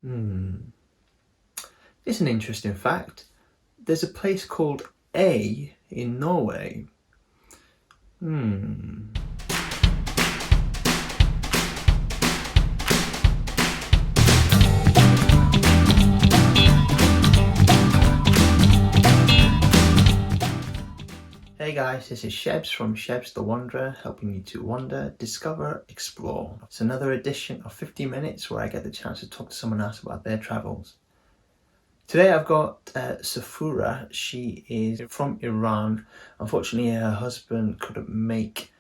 Hmm. It's an interesting fact. There's a place called A in Norway. Hmm. Hey guys, this is Shebs from Shebs the Wanderer, helping you to wander, discover, explore. It's another edition of 50 Minutes where I get the chance to talk to someone else about their travels. Today I've got Safoura. She is from Iran. Unfortunately, her husband couldn't make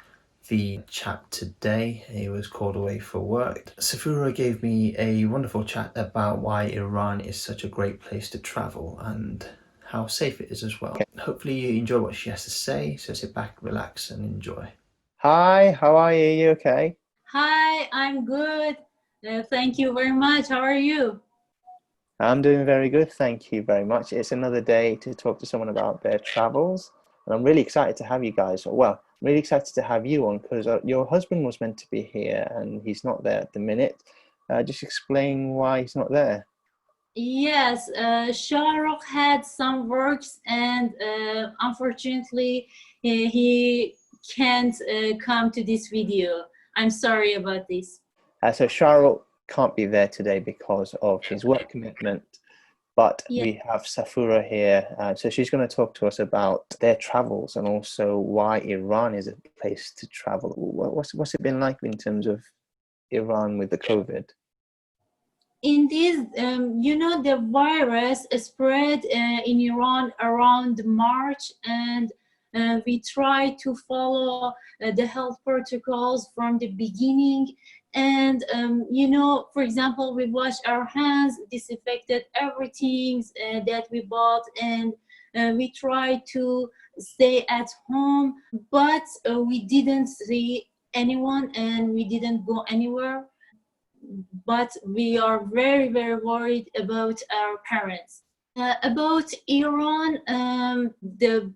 the chat today. He was called away for work. Safoura gave me a wonderful chat about why Iran is such a great place to travel and how safe it is as well. Hopefully you enjoy what she has to say, so sit back, relax and enjoy. Hi, how are you? You okay? Hi, I'm good. Thank you very much. How are you? I'm doing very good, thank you very much. It's another day to talk to someone about their travels, and I'm really excited to have you guys. Well, I'm really excited to have you on because your husband was meant to be here and he's not there at the minute. Just explain why he's not there. Yes, Shahrukh had some works, and unfortunately, he can't come to this video. I'm sorry about this. So Charlotte can't be there today because of his work commitment, but Yeah. we have Safura here. So she's going to talk to us about their travels and also why Iran is a place to travel. What's it been like in terms of Iran with the COVID? In this, the virus spread in Iran around March, and we try to follow the health protocols from the beginning. And for example, we wash our hands, disinfected everything that we bought, and we try to stay at home. But we didn't see anyone, and we didn't go anywhere, but we are very, very worried about our parents. About Iran, the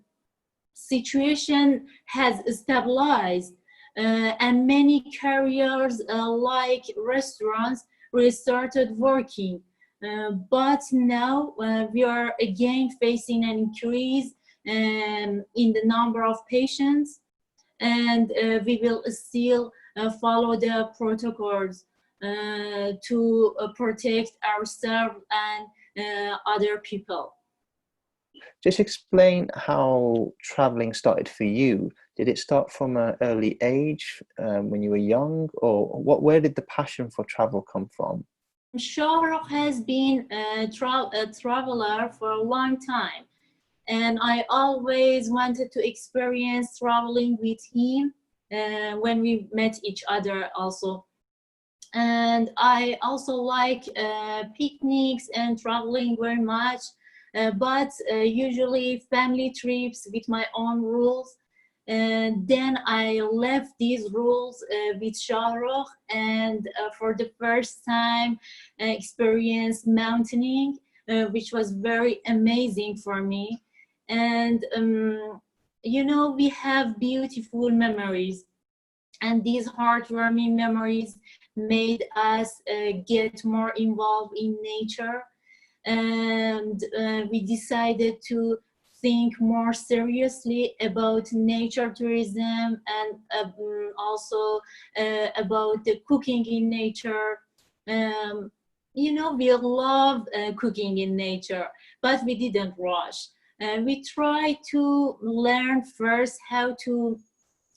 situation has stabilized, and many carriers, like restaurants, restarted working. But now we are again facing an increase in the number of patients, and we will still follow the protocols to protect ourselves and other people. Just explain how traveling started for you. Did it start from an early age when you were young, or where did the passion for travel come from? Shahrukh has been a traveler for a long time, and I always wanted to experience traveling with him when we met each other also. And I also like picnics and traveling very much, but usually family trips with my own rules. And then I left these rules with Shahrukh, and for the first time experienced mountaineering, which was very amazing for me. And we have beautiful memories, and these heartwarming memories made us get more involved in nature, and we decided to think more seriously about nature tourism, and also about the cooking in nature. We love cooking in nature, but we didn't rush. We tried to learn first how to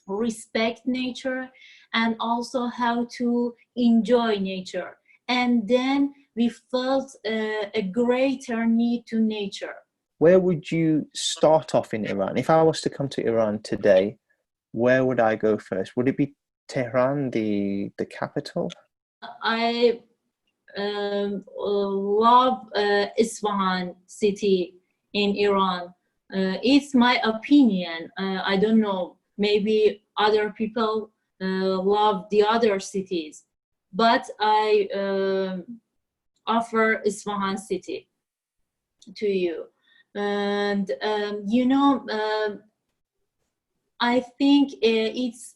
respect nature, and also how to enjoy nature. And then we felt a greater need to nature. Where would you start off in Iran? If I was to come to Iran today, where would I go first? Would it be Tehran, the capital? I love Isfahan city in Iran. It's my opinion. I don't know. Maybe other people love the other cities, but I offer Isfahan city to you. And I think it's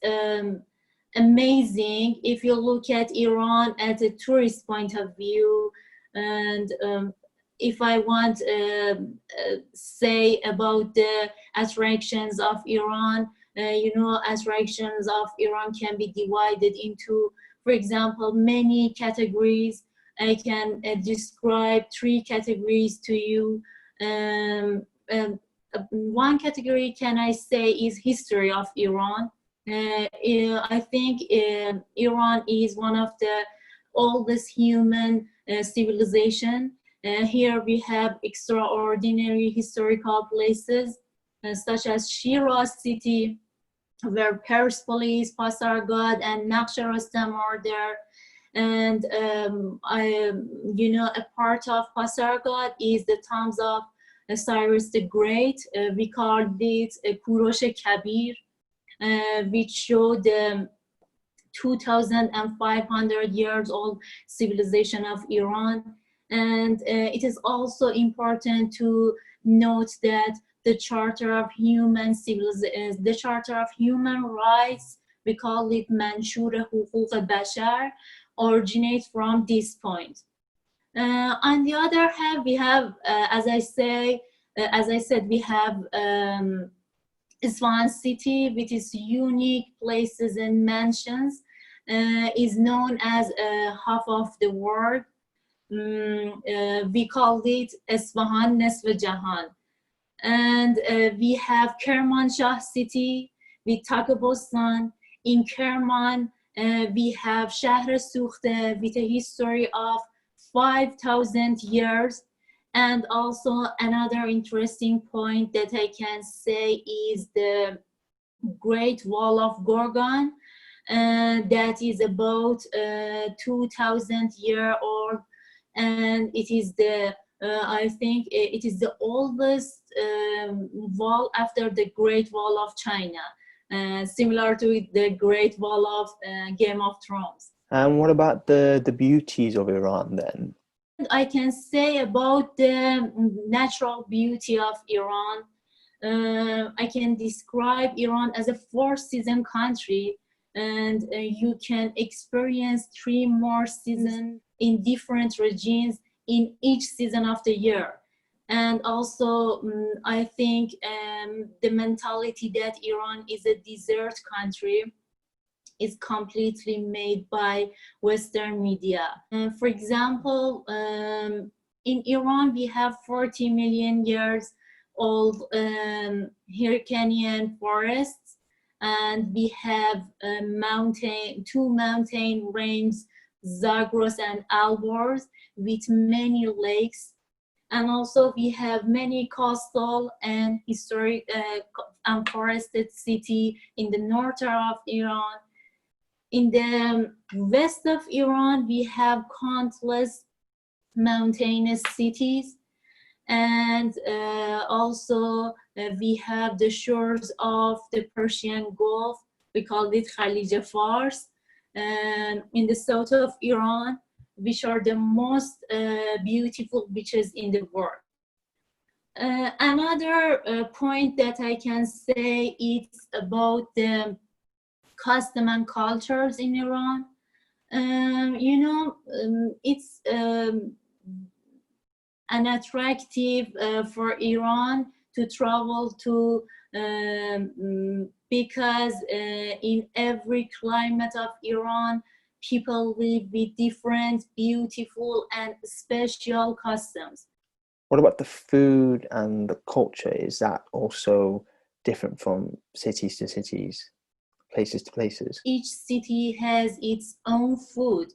amazing if you look at Iran at a tourist point of view. And if I want say about the attractions of Iran, attractions of Iran can be divided into, for example, many categories. I can describe 3 categories to you. One category, can I say, is history of Iran. I think Iran is one of the oldest human civilization. Here we have extraordinary historical places such as Shiraz city, where Persepolis, Pasargad, and Naqshband are there. And a part of Pasargad is the tombs of Cyrus the Great. We call it Kurosh Kabir, which show the 2,500 years old civilization of Iran. And it is also important to note that the Charter of Human Rights, we call it Manshur Huquq Bashar, originates from this point. On the other hand, we have, as I said, we have Isfahan city with its unique places and mansions, is known as half of the world. We called it Isfahan Nesf Jahan. And we have Kermanshah city with Takabostan. In Kerman, we have Shahr Sukhte with a history of 5,000 years. And also another interesting point that I can say is the Great Wall of Gorgan, that is about 2,000 years old, and it is the I think it is the oldest wall after the Great Wall of China, similar to the Great Wall of Game of Thrones. And what about the beauties of Iran then? I can say about the natural beauty of Iran. I can describe Iran as a 4-season country, and you can experience 3 more seasons in different regions in each season of the year. And also, I think the mentality that Iran is a desert country is completely made by Western media. For example, in Iran, we have 40 million years old Hyrcanian forests, and we have 2 mountain ranges, Zagros and Alborz, with many lakes. And also we have many coastal and historic and forested city in the north of Iran. In the west of Iran, we have countless mountainous cities, and also we have the shores of the Persian Gulf. We call it Khalij Fars, and in the south of Iran, which are the most beautiful beaches in the world. Another point that I can say is about the custom and cultures in Iran. It's an attractive for Iran to travel to, because in every climate of Iran, people live with different, beautiful, and special customs. What about the food and the culture? Is that also different from cities to cities, places to places? Each city has its own food.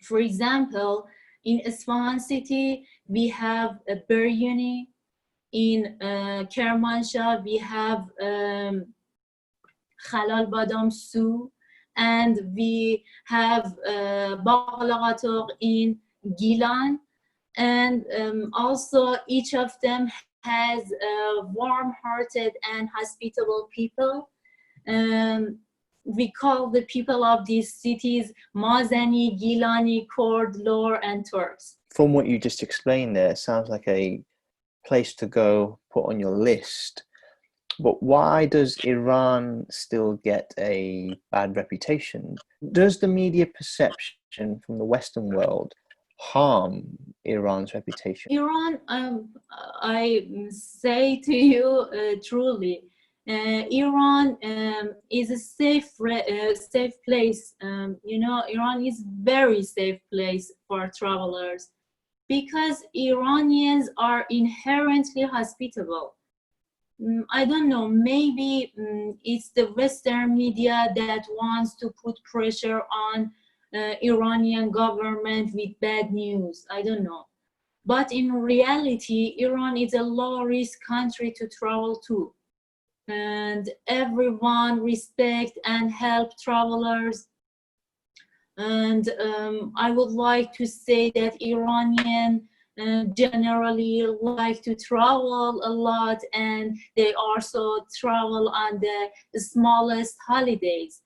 For example, in Isfahan city, we have a biryani. In Kermanshah, we have halal badam soup, and we have baghlaqator in Gilan. And also each of them has warm-hearted and hospitable people. We call the people of these cities Mazani, Gilani, Kurd, Lor, and Turks. From what you just explained there, it sounds like a place to go, put on your list. But why does Iran still get a bad reputation? Does the media perception from the Western world harm Iran's reputation? Iran, I say to you truly, Iran is a safe place. Iran is very safe place for travelers because Iranians are inherently hospitable. I don't know, maybe it's the Western media that wants to put pressure on Iranian government with bad news. I don't know. But in reality, Iran is a low-risk country to travel to. And everyone respect and help travelers. And I would like to say that Iranian generally like to travel a lot, and they also travel on the smallest holidays.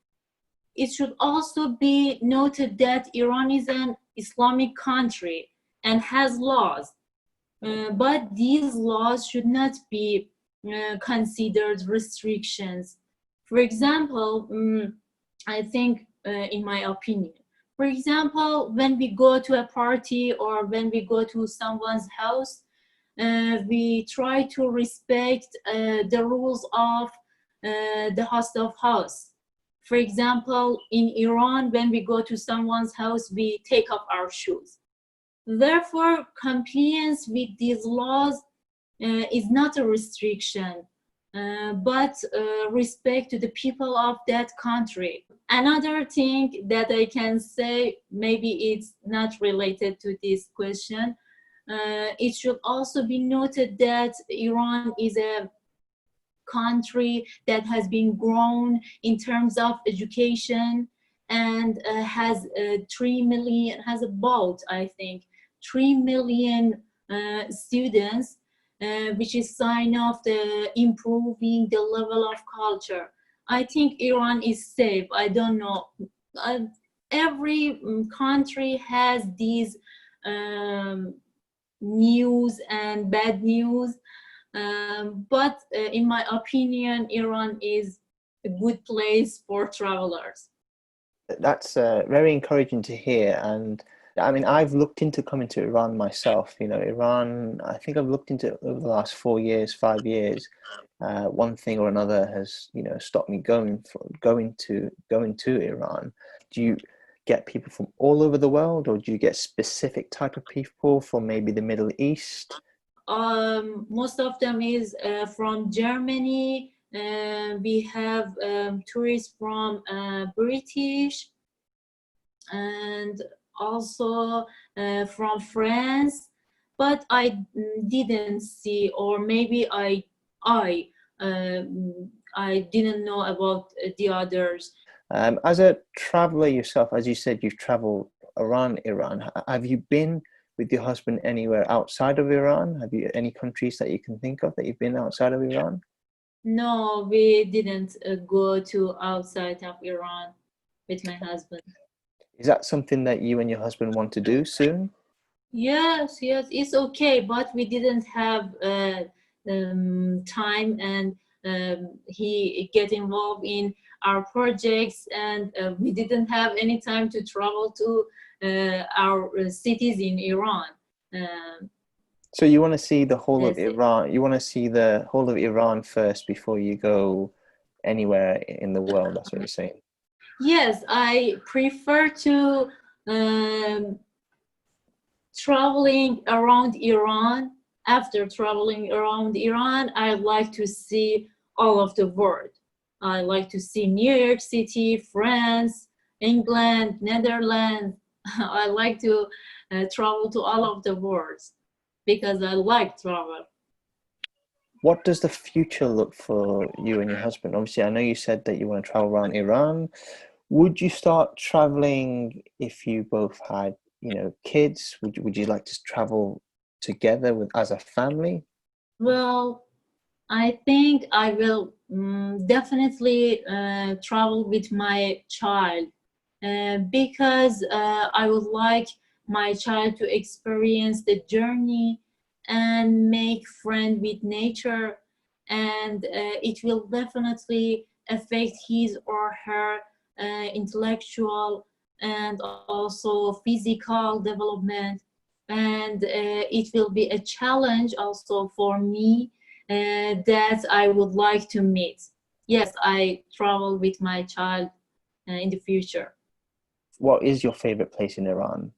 It should also be noted that Iran is an Islamic country and has laws, but these laws should not be considered restrictions. For example, I think, in my opinion, for example, when we go to a party or when we go to someone's house, we try to respect the rules of the host of house. For example, in Iran, when we go to someone's house, we take off our shoes. Therefore, compliance with these laws is not a restriction, but respect to the people of that country. Another thing that I can say, maybe it's not related to this question, it should also be noted that Iran is a country that has been grown in terms of education and has about, I think, 3 million students, which is sign of the improving the level of culture. I think Iran is safe. I don't know. Every country has these news and bad news. But in my opinion, Iran is a good place for travelers. That's very encouraging to hear. And I mean, I've looked into coming to Iran myself. Iran, I think I've looked into it over the last 4 years, 5 years. One thing or another has, stopped me going to Iran. Do you get people from all over the world, or do you get specific type of people from maybe the Middle East? Most of them is from Germany. We have tourists from British and also from France, but I didn't see, or maybe I didn't know about the others. As a traveler yourself, as you said, you've traveled around Iran. Have you been with your husband anywhere outside of Iran? Have you any countries that you can think of that you've been outside of Iran? No, we didn't go to outside of Iran with my husband. Is that something that you and your husband want to do soon? Yes, it's okay, but we didn't have time, and he get involved in our projects, and we didn't have any time to travel to our cities in Iran. So you want to see the whole of Iran? You want to see the whole of Iran first before you go anywhere in the world? That's what you're saying. Yes, I prefer to traveling around Iran. After traveling around Iran, I like to see all of the world. I like to see New York City, France, England, Netherlands. I like to travel to all of the worlds because I like travel. What does the future look for you and your husband? Obviously, I know you said that you want to travel around Iran. Would you start traveling if you both had, kids? Would you like to travel together as a family? Well, I think I will definitely travel with my child because I would like my child to experience the journey and make friend with nature, and it will definitely affect his or her intellectual and also physical development. And it will be a challenge also for me that I would like to meet. Yes, I travel with my child in the future. What is your favorite place in Iran?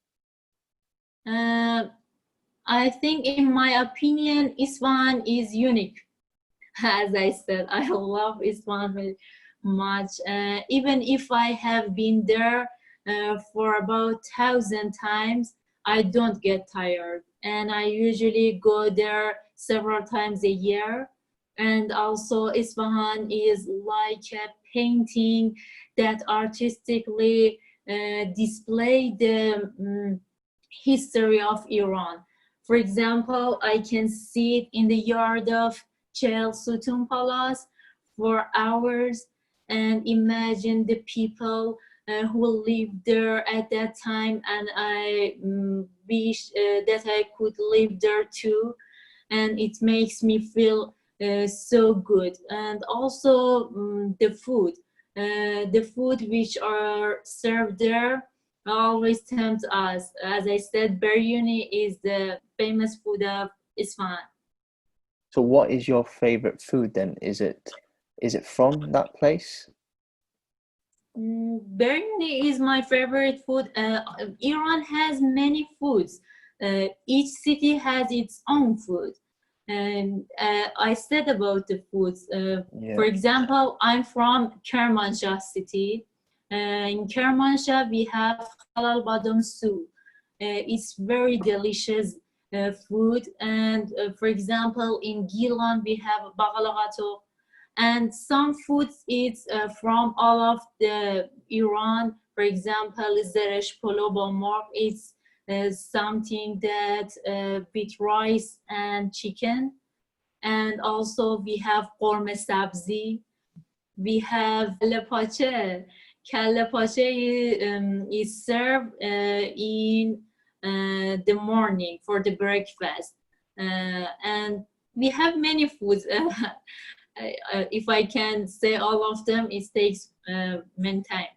I think, in my opinion, Isfahan is unique. As I said, I love Isfahan very much. Even if I have been there for about 1,000 times, I don't get tired. And I usually go there several times a year. And also, Isfahan is like a painting that artistically display the history of Iran. For example, I can sit in the yard of Chel Sutun Palace for hours and imagine the people who lived there at that time, and I wish that I could live there too. And it makes me feel so good. And also the food which are served there always tempt us. As I said, biryani is the famous food of Isfahan. So what is your favorite food then? Is it from that place? Biryani is my favorite food. Iran has many foods. Each city has its own food. And I said about the foods. For example, I'm from Kermanshah city. In Kermanshah, we have halal badam soup. It's very delicious food. And for example, in Gilan, we have baghlagato. And some foods it's from all of the Iran. For example, zeresh polo ba marq. It's something that with rice and chicken. And also we have qorme sabzi. We have kalle pache. Kalle pache is served in the morning for the breakfast. And we have many foods. If I can say all of them, it takes many time.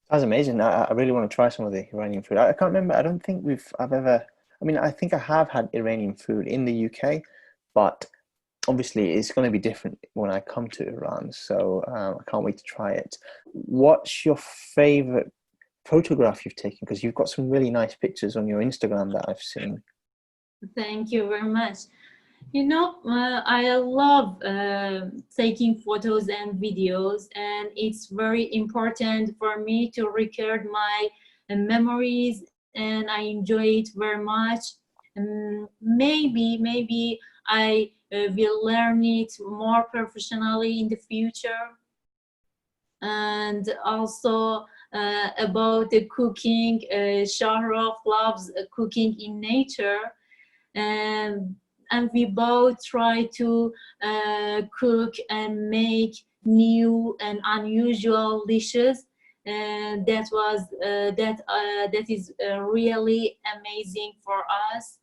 That's amazing. I really want to try some of the Iranian food. I can't remember. I don't think I've ever. I mean, I think I have had Iranian food in the UK, but obviously it's going to be different when I come to Iran. So I can't wait to try it. What's your favorite photograph you've taken? Because you've got some really nice pictures on your Instagram that I've seen. Thank you very much. You know, I love taking photos and videos, and it's very important for me to record my memories, and I enjoy it very much. Maybe I will learn it more professionally in the future. And also about the cooking, Shahrukh loves cooking in nature. And we both try to cook and make new and unusual dishes, and that is really amazing for us.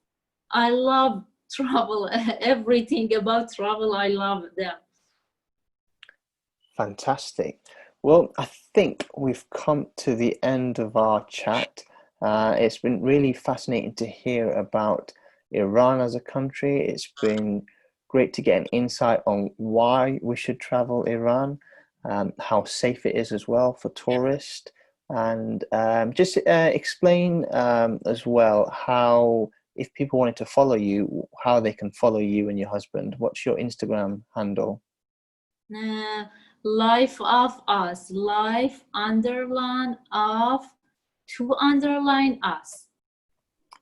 I love travel. Everything about travel, I love them. Fantastic. Well, I think we've come to the end of our chat. It's been really fascinating to hear about Iran as a country. It's been great to get an insight on why we should travel Iran, how safe it is as well for tourists, and just explain as well how, if people wanted to follow you, how they can follow you and your husband. What's your Instagram handle? Life of us, life underline of to underline us.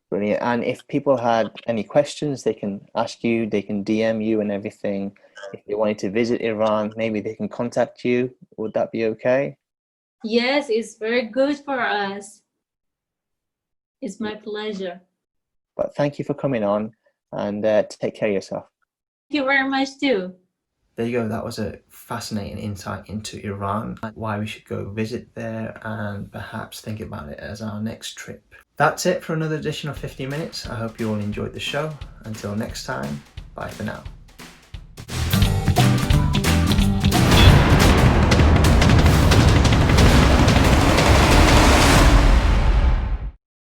Brilliant. And if people had any questions, they can ask you, they can DM you and everything. If they wanted to visit Iran, maybe they can contact you. Would that be okay? Yes, it's very good for us. It's my pleasure. But thank you for coming on, and take care of yourself. Thank you very much too. There you go. That was a fascinating insight into Iran, why we should go visit there, and perhaps think about it as our next trip. That's it for another edition of 50 Minutes. I hope you all enjoyed the show. Until next time, bye for now.